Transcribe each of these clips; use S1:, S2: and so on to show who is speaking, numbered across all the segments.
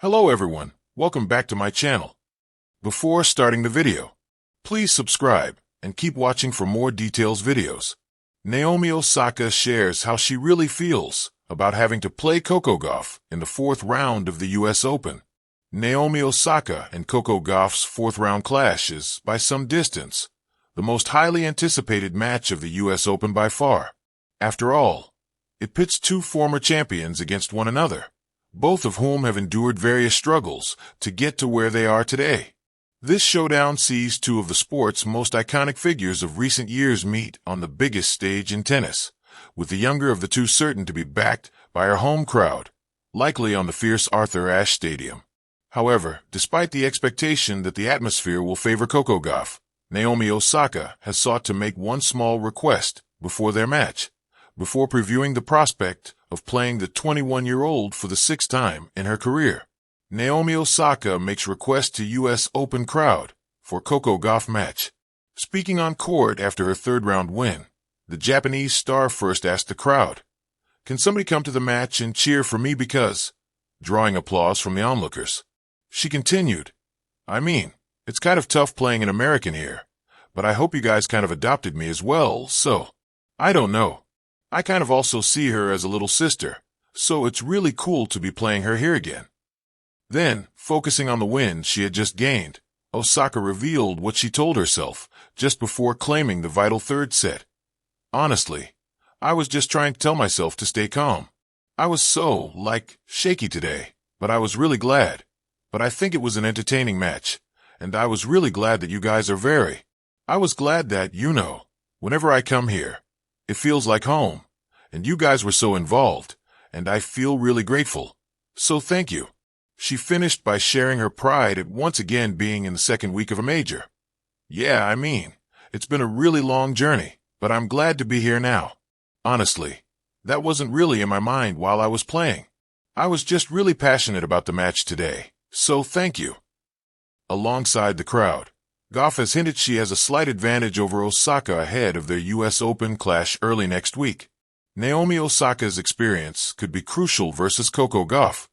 S1: Hello everyone, welcome back to my channel. Before starting the video, please subscribe and keep watching for more details videos. Naomi Osaka shares how she really feels about having to play Coco Gauff in the fourth round of the US Open. Naomi Osaka and Coco Gauff's fourth round clash is, by some distance, the most highly anticipated match of the US Open by far. After all, it pits two former champions against one another, both of whom have endured various struggles to get to where they are today. This showdown sees two of the sport's most iconic figures of recent years meet on the biggest stage in tennis, with the younger of the two certain to be backed by her home crowd, likely on the fierce Arthur Ashe Stadium. However, despite the expectation that the atmosphere will favor Coco Gauff, Naomi Osaka has sought to make one small request before their match, before previewing the prospect of playing the 21-year-old for the sixth time in her career. Naomi Osaka makes request to US Open crowd for Coco Gauff match. Speaking on court after her third-round win, the Japanese star first asked the crowd, "Can somebody come to the match and cheer for me because?" drawing applause from the onlookers. She continued, "I mean, it's kind of tough playing an American here, but I hope you guys kind of adopted me as well, so I don't know. I kind of also see her as a little sister, so it's really cool to be playing her here again." Then, focusing on the win she had just gained, Osaka revealed what she told herself just before claiming the vital third set. "Honestly, I was just trying to tell myself to stay calm. I was so, shaky today, but I was really glad. But I think it was an entertaining match, and I was really glad that you guys are very. I was glad that, whenever I come here, it feels like home, and you guys were so involved, and I feel really grateful. So thank you." She finished by sharing her pride at once again being in the second week of a major. "Yeah, I mean, it's been a really long journey, but I'm glad to be here now. Honestly, that wasn't really in my mind while I was playing. I was just really passionate about the match today, so thank you." Alongside the crowd, Gauff has hinted she has a slight advantage over Osaka ahead of their US Open clash early next week. Naomi Osaka's experience could be crucial versus Coco Gauff.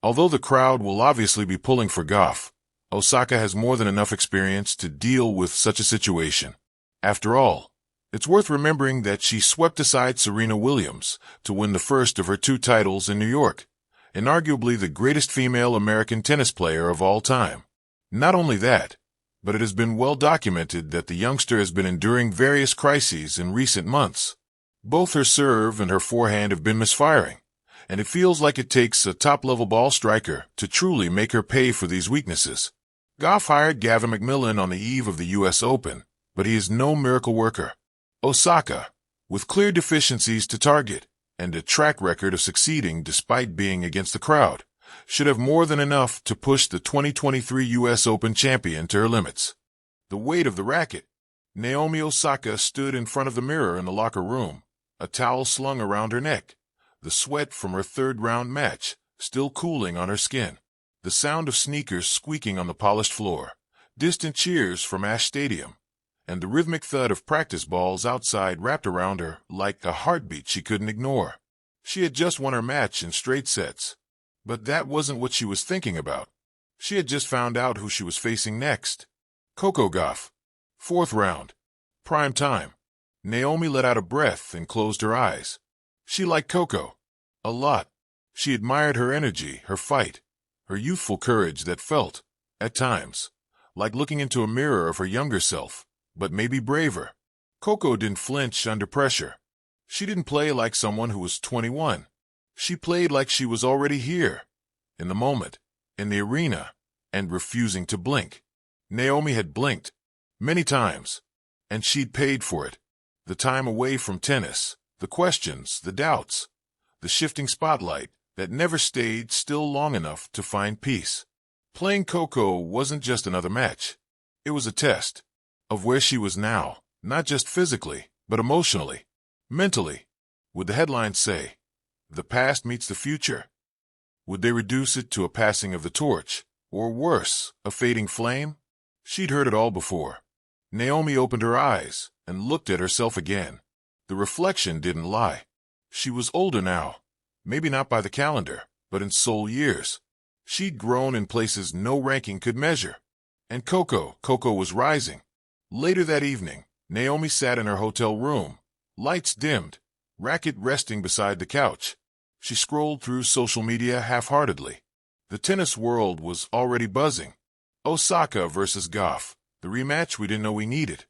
S1: Although the crowd will obviously be pulling for Gauff, Osaka has more than enough experience to deal with such a situation. After all, it's worth remembering that she swept aside Serena Williams to win the first of her two titles in New York, and arguably the greatest female American tennis player of all time. Not only that, but it has been well documented that the youngster has been enduring various crises in recent months. Both her serve and her forehand have been misfiring, and it feels like it takes a top-level ball striker to truly make her pay for these weaknesses. Gauff hired Gavin McMillan on the eve of the US Open, but he is no miracle worker. Osaka, with clear deficiencies to target and a track record of succeeding despite being against the crowd, should have more than enough to push the 2023 US Open champion to her limits. The weight of the racket. Naomi Osaka stood in front of the mirror in the locker room, a towel slung around her neck, the sweat from her third-round match still cooling on her skin, the sound of sneakers squeaking on the polished floor, distant cheers from Ashe Stadium, and the rhythmic thud of practice balls outside wrapped around her like a heartbeat she couldn't ignore. She had just won her match in straight sets. But that wasn't what she was thinking about. She had just found out who she was facing next. Coco Gauff. Fourth round. Prime time. Naomi let out a breath and closed her eyes. She liked Coco a lot. She admired her energy, her fight, her youthful courage that felt, at times, like looking into a mirror of her younger self, but maybe braver. Coco didn't flinch under pressure. She didn't play like someone who was 21. She played like she was already here, in the moment, in the arena, and refusing to blink. Naomi had blinked many times, and she'd paid for it. The time away from tennis, the questions, the doubts, the shifting spotlight that never stayed still long enough to find peace. Playing Coco wasn't just another match. It was a test of where she was now, not just physically, but emotionally, mentally. Would the headlines say, "The past meets the future"? Would they reduce it to a passing of the torch, or worse, a fading flame? She'd heard it all before. Naomi opened her eyes and looked at herself again. The reflection didn't lie. She was older now, maybe not by the calendar, but in soul years. She'd grown in places no ranking could measure. And Coco was rising. Later that evening, Naomi sat in her hotel room, lights dimmed, racket resting beside the couch. She scrolled through social media half-heartedly. The tennis world was already buzzing. Osaka versus Gauff, the rematch we didn't know we needed.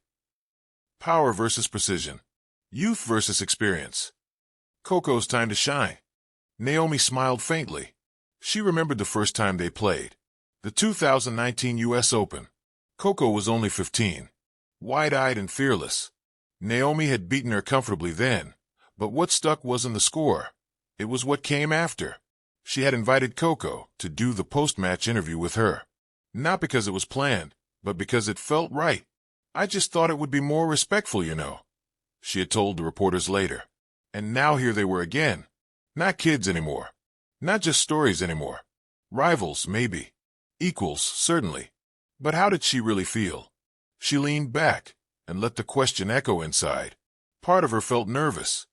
S1: Power versus precision. Youth versus experience. Coco's time to shine. Naomi smiled faintly. She remembered the first time they played. The 2019 U.S. Open. Coco was only 15. Wide-eyed and fearless. Naomi had beaten her comfortably then, but what stuck wasn't the score. It was what came after. She had invited Coco to do the post-match interview with her. Not because it was planned, but because it felt right. "I just thought it would be more respectful, you know," she had told the reporters later. And now here they were again. Not kids anymore. Not just stories anymore. Rivals, maybe. Equals, certainly. But how did she really feel? She leaned back and let the question echo inside. Part of her felt nervous.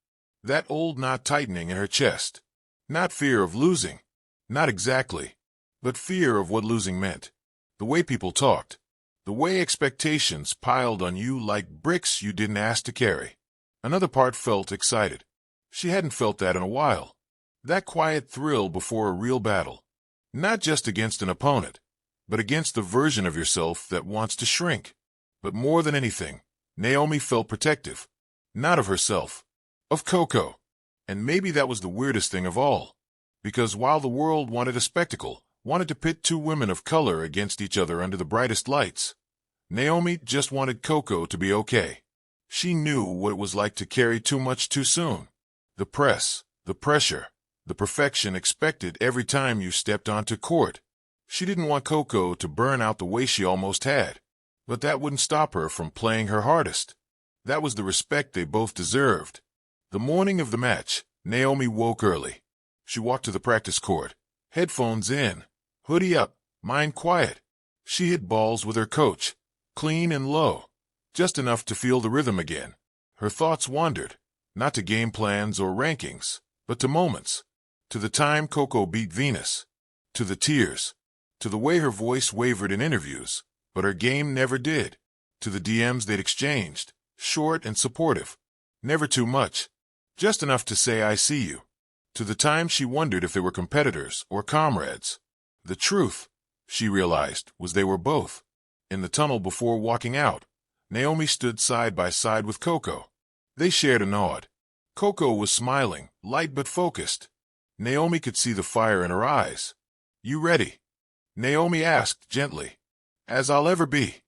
S1: That old knot tightening in her chest. Not fear of losing. Not exactly. But fear of what losing meant. The way people talked. The way expectations piled on you like bricks you didn't ask to carry. Another part felt excited. She hadn't felt that in a while. That quiet thrill before a real battle. Not just against an opponent, but against the version of yourself that wants to shrink. But more than anything, Naomi felt protective. Not of herself. Of Coco. And maybe that was the weirdest thing of all. Because while the world wanted a spectacle, wanted to pit two women of color against each other under the brightest lights, Naomi just wanted Coco to be okay. She knew what it was like to carry too much too soon. The press, the pressure, the perfection expected every time you stepped onto court. She didn't want Coco to burn out the way she almost had. But that wouldn't stop her from playing her hardest. That was the respect they both deserved. The morning of the match, Naomi woke early. She walked to the practice court, headphones in, hoodie up, mind quiet. She hit balls with her coach, clean and low, just enough to feel the rhythm again. Her thoughts wandered, not to game plans or rankings, but to moments. To the time Coco beat Venus. To the tears. To the way her voice wavered in interviews, but her game never did. To the DMs they'd exchanged, short and supportive. Never too much. Just enough to say I see you. To the time she wondered if they were competitors or comrades. The truth, she realized, was they were both. In the tunnel before walking out, Naomi stood side by side with Coco. They shared a nod. Coco was smiling, light but focused. Naomi could see the fire in her eyes. "You ready?" Naomi asked gently. "As I'll ever be,"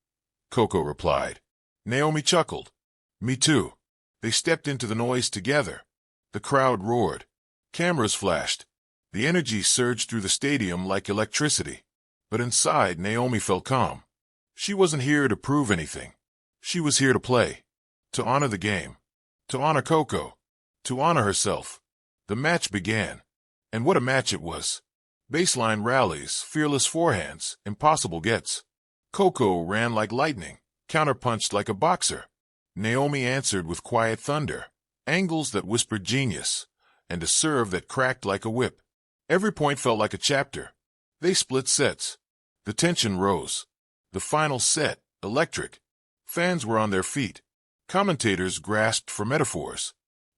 S1: Coco replied. Naomi chuckled. "Me too." They stepped into the noise together. The crowd roared. Cameras flashed. The energy surged through the stadium like electricity. But inside, Naomi felt calm. She wasn't here to prove anything. She was here to play. To honor the game. To honor Coco. To honor herself. The match began. And what a match it was. Baseline rallies, fearless forehands, impossible gets. Coco ran like lightning, counterpunched like a boxer. Naomi answered with quiet thunder, angles that whispered genius, and a serve that cracked like a whip. Every point felt like a chapter. They split sets. The tension rose. The final set, electric. Fans were on their feet. Commentators grasped for metaphors.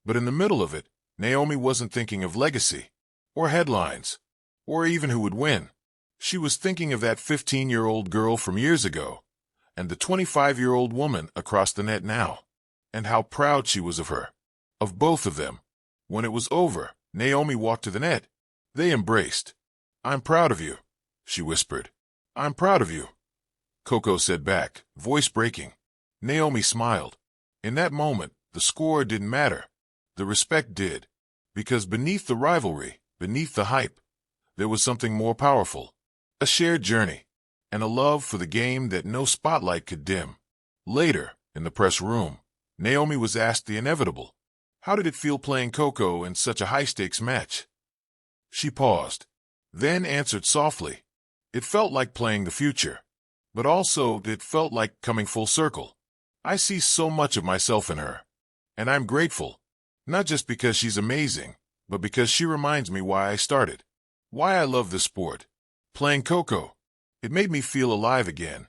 S1: But in the middle of it, Naomi wasn't thinking of legacy, or headlines, or even who would win. She was thinking of that 15-year-old girl from years ago, and the 25-year-old woman across the net now, and how proud she was of her, of both of them. When it was over, Naomi walked to the net. They embraced. "I'm proud of you," she whispered. "I'm proud of you," Coco said back, voice breaking. Naomi smiled. In that moment, the score didn't matter. The respect did. Because beneath the rivalry, beneath the hype, there was something more powerful. A shared journey, and a love for the game that no spotlight could dim. Later, in the press room, Naomi was asked the inevitable. How did it feel playing Coco in such a high-stakes match? She paused, then answered softly. It felt like playing the future, but also it felt like coming full circle. I see so much of myself in her, and I'm grateful, not just because she's amazing, but because she reminds me why I started, why I love this sport. Playing Coco, it made me feel alive again.